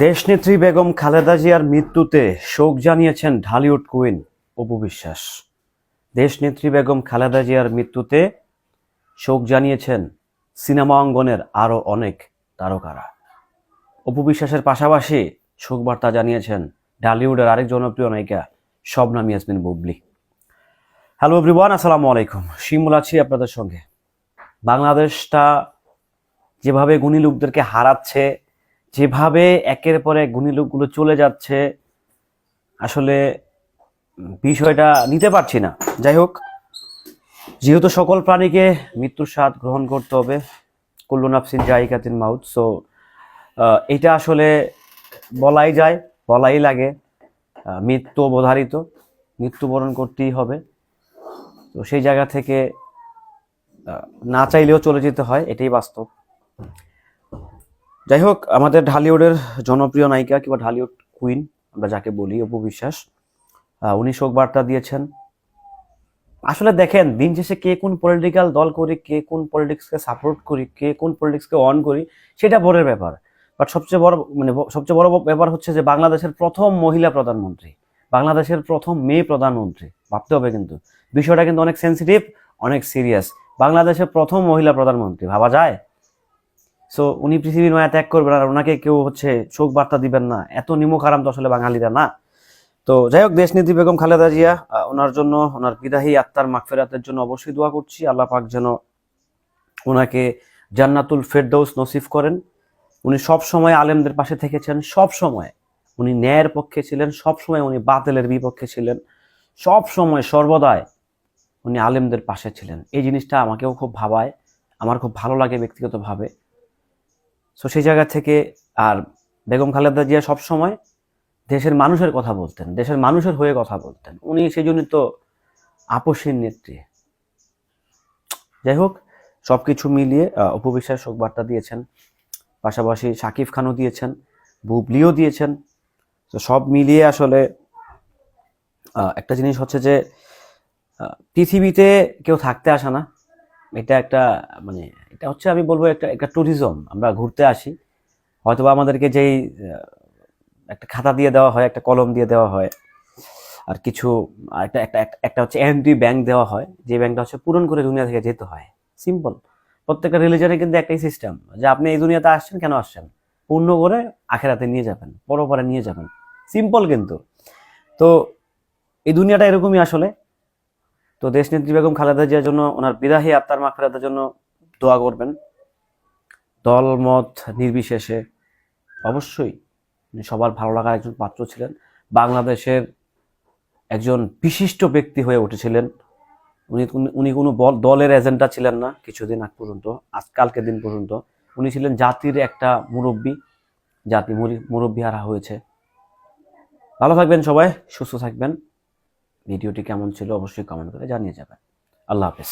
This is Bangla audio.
দেশনেত্রী বেগম খালেদা জিয়ার মৃত্যুতে শোক জানিয়েছেন ঢালিউড কুইন অপু বিশ্বাস। দেশনেত্রী বেগম খালেদা জিয়ার মৃত্যুতে শোক জানিয়েছেন সিনেমা অঙ্গনের আরও অনেক তারকারা। অপু বিশ্বাসের পাশাপাশি শোক বার্তা জানিয়েছেন ঢালিউডের আরেক জনপ্রিয় নায়িকা শবনম ইয়াসমিন বুবলি। হ্যালো এভরিওয়ান, আসসালামু আলাইকুম। শিমুল আছি আপনাদের সঙ্গে। বাংলাদেশটা যেভাবে গুণী লোকদেরকে হারাচ্ছে, যেভাবে একের পর এক গুণী লোকগুলো চলে যাচ্ছে, আসলে বিষয়টা নিতে পারছি না। যাই হোক, যেহেতু সকল প্রাণীকে মৃত্যুর স্বাদ গ্রহণ করতে হবে, কুল্লু নাফসিন জায়গাতিন মাউত, সো এটা আসলে বলাই যায়, বলাই লাগে। মৃত্যু অবধারিত, মৃত্যুবরণ করতেই হবে। তো সেই জায়গা থেকে না চাইলেও চলে যেতে হয়, এটাই বাস্তব। যাই হোক, আমাদের ঢালিউডের জনপ্রিয় নায়িকা কিংবা ঢালিউড কুইন আমরা যাকে বলি, অপু বিশ্বাস, উনি শোক বার্তা দিয়েছেন। আসলে দেখেন, দিন শেষে কে কোন পলিটিক্যাল দল করি, কে কোন পলিটিক্সকে সাপোর্ট করি, কে কোন পলিটিক্সকে অন করি, সেটা পরের ব্যাপার। বাট সবচেয়ে বড় ব্যাপার হচ্ছে যে বাংলাদেশের প্রথম মহিলা প্রধানমন্ত্রী, বাংলাদেশের প্রথম মেয়ে প্রধানমন্ত্রী। ভাবতে হবে কিন্তু, বিষয়টা কিন্তু অনেক সেন্সিটিভ, অনেক সিরিয়াস। বাংলাদেশের প্রথম মহিলা প্রধানমন্ত্রী, ভাবা যায়? সো উনি পৃথিবী নয়া ত্যাগ করবেন আর ওনাকে কেউ শোক বার্তা দিবেন না, এত নিমক হারাম তো আসলে বাঙালিরা না। তো যাই হোক, দেশনেত্রী বেগম খালেদা জিয়া, ওনার জন্য, ওনার বিদাহী আত্মার মাগফিরাতের জন্য অবশ্যই দোয়া করছি। আল্লাহ পাক যেন ওনাকে জান্নাতুল ফেরদৌস নসিব করেন। উনি সব সময় আলেমদের পাশে থেকেছেন, সব সময় উনি ন্যায়ের পক্ষে ছিলেন, সব সময় উনি বাতিলের বিপক্ষে ছিলেন, সব সময় সর্বদাই উনি আলেমদের পাশে ছিলেন। এই জিনিসটা আমাকেও খুব ভাবায়, আমার খুব ভালো লাগে ব্যক্তিগতভাবে। সো সেই জায়গা থেকে, আর বেগম খালেদা জিয়া সব সময় দেশের মানুষের কথা বলতেন, দেশের মানুষের হয়ে কথা বলতেন। উনি সেই জন্যই তো আপসীর নেত্রী। যাই হোক, সবকিছু মিলিয়ে অপু বিশ্বাস শোক বার্তা দিয়েছেন, পাশাপাশি শাকিব খানও দিয়েছেন, বুবলিও দিয়েছেন। তো সব মিলিয়ে আসলে একটা জিনিস হচ্ছে যে পৃথিবীতে কেউ থাকতে আসে না। এটা একটা, মানে এটা হচ্ছে, আমি বলবো একটা একটা ট্যুরিজম। আমরা ঘুরতে আসি, হয়তোবা আমাদেরকে যেই একটা খাতা দিয়ে দেওয়া হয়, একটা কলম দিয়ে দেওয়া হয়, আর কিছু একটা একটা একটা হচ্ছে এন্ট্রি ব্যাংক দেওয়া হয়, যে ব্যাংকটা হচ্ছে পূরণ করে দুনিয়া থেকে যেতে হয়। সিম্পল। প্রত্যেকটা রিলিজনে কিন্তু একটাই সিস্টেম, যে আপনি এই দুনিয়াতে আসছেন, কেন আসছেন? পূর্ণ করে আখেরাতে নিয়ে যাবেন, পরপারে নিয়ে যাবেন। সিম্পল কিন্তু। তো এই দুনিয়াটা এরকমই আসলে। তো দেশনেত্রী বেগম খালেদা জিয়ার জন্য, ওনার বিদাহী আত্মার মাগফিরাতের জন্য দোয়া করবেন, দল মত নির্বিশেষে। অবশ্যই সবার ভালো লাগার একজন পাত্র ছিলেন, বাংলাদেশের একজন বিশিষ্ট ব্যক্তি হয়ে উঠেছিলেন। উনি উনি কোনো দলের এজেন্ডা ছিলেন না কিছুদিন আগ পর্যন্ত, আজকালকে দিন পর্যন্ত। উনি ছিলেন জাতির একটা মুরব্বী, জাতি মুরব্বী হারা হয়েছে। ভালো থাকবেন সবাই, সুস্থ থাকবেন। ভিডিওটি কেমন ছিল অবশ্যই কমেন্ট করে জানিয়ে যাবেন। আল্লাহ হাফেজ।